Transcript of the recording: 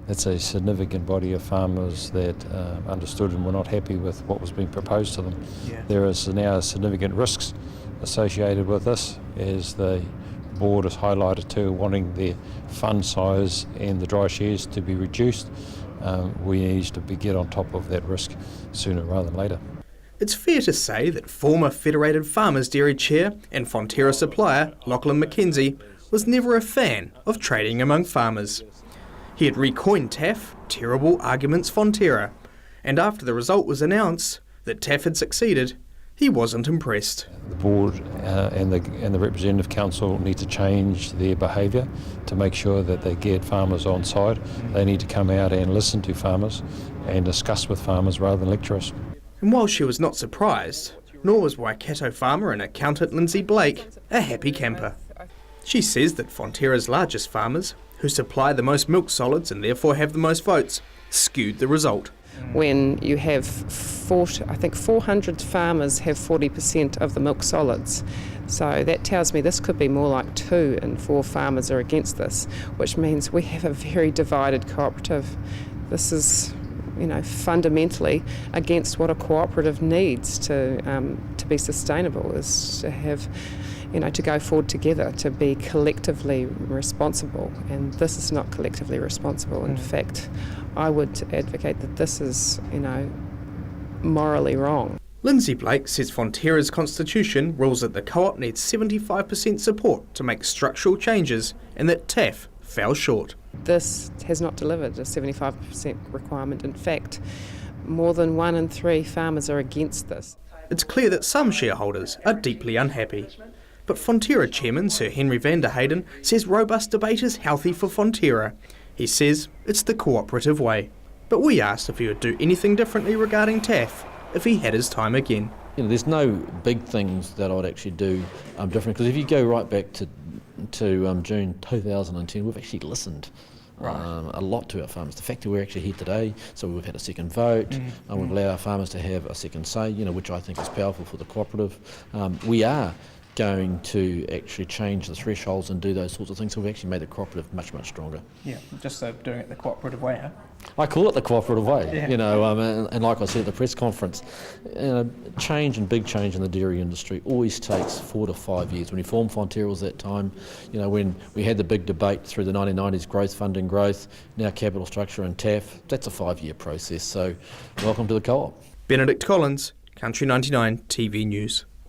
That's a significant body of farmers that understood and were not happy with what was being proposed to them. Yeah. There is now significant risks associated with this, as the board has highlighted too, wanting the fund size and the dry shares to be reduced. We need to get on top of that risk sooner rather than later. It's fair to say that former Federated Farmers Dairy Chair and Fonterra supplier Lachlan McKenzie was never a fan of trading among farmers. He had recoined TAF, terrible arguments Fonterra, and after the result was announced that TAF had succeeded, he wasn't impressed. The board and the representative council need to change their behaviour to make sure that they get farmers on side. They need to come out and listen to farmers and discuss with farmers rather than lecture us. And while she was not surprised, nor was Waikato farmer and accountant Lindsay Blake a happy camper. She says that Fonterra's largest farmers, who supply the most milk solids and therefore have the most votes, skewed the result. When you have 400 farmers have 40% of the milk solids. So that tells me this could be more like 2 in 4 farmers are against this, which means we have a very divided cooperative. This is, fundamentally against what a cooperative needs to be sustainable, is to have, to go forward together, to be collectively responsible. And this is not collectively responsible. In fact, I would advocate that this is, morally wrong. Lindsay Blake says Fonterra's constitution rules that the co-op needs 75% support to make structural changes, and that TAF fell short. This has not delivered a 75% requirement. In fact, more than 1 in 3 farmers are against this. It's clear that some shareholders are deeply unhappy. But Fonterra chairman Sir Henry van der Heyden says robust debate is healthy for Fonterra. He says it's the cooperative way. But we asked if he would do anything differently regarding TAF if he had his time again. There's no big things that I'd actually do different, because if you go right back to June 2010, we've actually listened a lot to our farmers. The fact that we're actually here today, so we've had a second vote, and we've allowed our farmers to have a second say, which I think is powerful for the cooperative. We are going to actually change the thresholds and do those sorts of things, so we've actually made the cooperative much, much stronger. Yeah, just doing it the cooperative way, huh? I call it the cooperative way, yeah. And like I said at the press conference, big change in the dairy industry always takes 4 to 5 years. When we formed Fonterra was that time, when we had the big debate through the 1990s, growth funding growth, now capital structure and TAF, that's a 5-year process, so welcome to the co-op. Benedict Collins, Country 99 TV News.